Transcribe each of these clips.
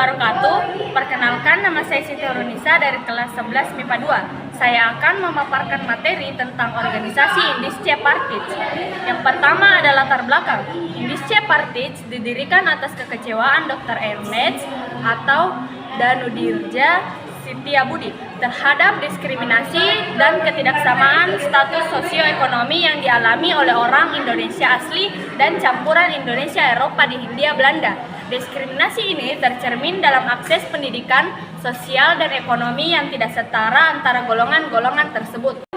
wabarakatuh. Perkenalkan, nama saya Siti Nurunisa dari kelas 11 MIPA 2. Saya akan memaparkan materi tentang organisasi Indische Partij. Yang pertama adalah latar belakang. Indische Partij didirikan atas kekecewaan Dr. Ernest atau Danudirja Setiabudi terhadap diskriminasi dan ketidaksamaan status sosioekonomi yang dialami oleh orang Indonesia asli dan campuran Indonesia Eropa di Hindia Belanda. Diskriminasi ini tercermin dalam akses pendidikan, sosial, dan ekonomi yang tidak setara antara golongan-golongan tersebut.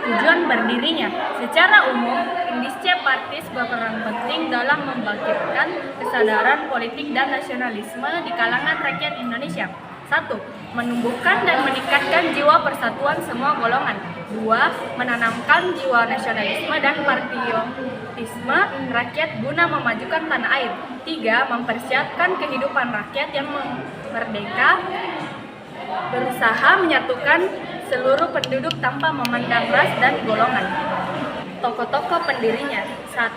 Tujuan berdirinya, secara umum, Indische Partij berperan penting dalam membangkitkan kesadaran politik dan nasionalisme di kalangan rakyat Indonesia. 1. Menumbuhkan dan meningkatkan jiwa persatuan semua golongan. 2. Menanamkan jiwa nasionalisme dan patriotisme rakyat guna memajukan tanah air. 3. Mempersiapkan kehidupan rakyat yang merdeka, berusaha menyatukan seluruh penduduk tanpa memandang ras dan golongan. Tokoh-tokoh pendirinya. 1.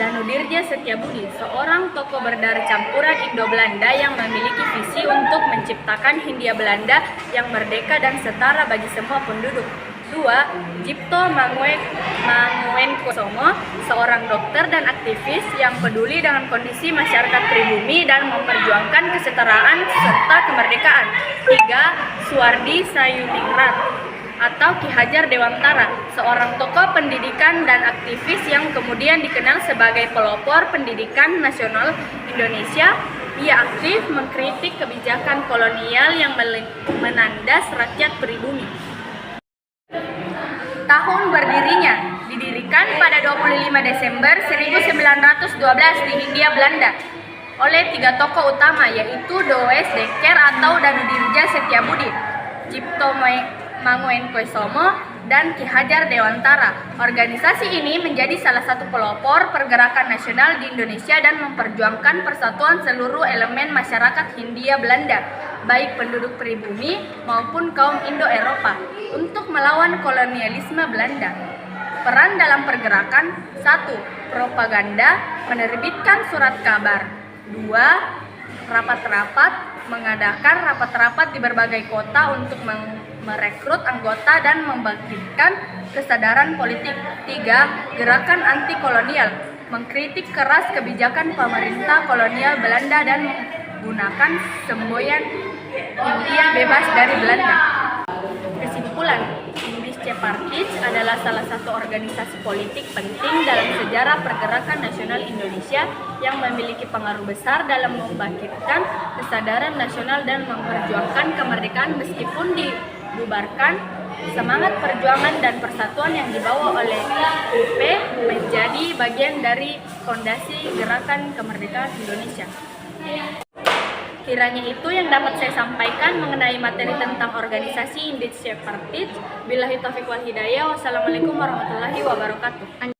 Danudirja Setiabudi, seorang tokoh berdarah campuran Indo-Belanda yang memiliki visi untuk menciptakan Hindia Belanda yang merdeka dan setara bagi semua penduduk. 2. Cipto Mangunkusumo, seorang dokter dan aktivis yang peduli dengan kondisi masyarakat pribumi dan memperjuangkan kesetaraan serta kemerdekaan. 3. Suwardi Sayuningrat atau Ki Hajar Dewantara, seorang tokoh pendidikan dan aktivis yang kemudian dikenal sebagai pelopor pendidikan nasional Indonesia. Ia aktif mengkritik kebijakan kolonial yang menandas rakyat pribumi. Tahun berdirinya, didirikan pada 25 Desember 1912 di Hindia Belanda oleh 3 tokoh utama, yaitu Does Dekker atau Danudirja Setiabudi, Cipto Mangunkusumo, dan Ki Hajar Dewantara. Organisasi ini menjadi salah satu pelopor pergerakan nasional di Indonesia dan memperjuangkan persatuan seluruh elemen masyarakat Hindia Belanda, baik penduduk pribumi maupun kaum Indo-Eropa, untuk melawan kolonialisme Belanda. Peran dalam pergerakan: 1. Propaganda, menerbitkan surat kabar. 2. Rapat-rapat, mengadakan rapat-rapat di berbagai kota untuk merekrut anggota dan membangkitkan kesadaran politik. 3. Gerakan anti kolonial, mengkritik keras kebijakan pemerintah kolonial Belanda dan menggunakan semboyan Hindia bebas dari Belanda. Kesimpulan, Indische Partij adalah salah satu organisasi politik penting dalam sejarah pergerakan nasional Indonesia yang memiliki pengaruh besar dalam membangkitkan kesadaran nasional dan memperjuangkan kemerdekaan. Meskipun dibubarkan, semangat perjuangan dan persatuan yang dibawa oleh UP menjadi bagian dari fondasi gerakan kemerdekaan Indonesia. Kiranya itu yang dapat saya sampaikan mengenai materi tentang organisasi Indische Partij. Billahi taufiq wal hidayah. Wassalamualaikum warahmatullahi wabarakatuh.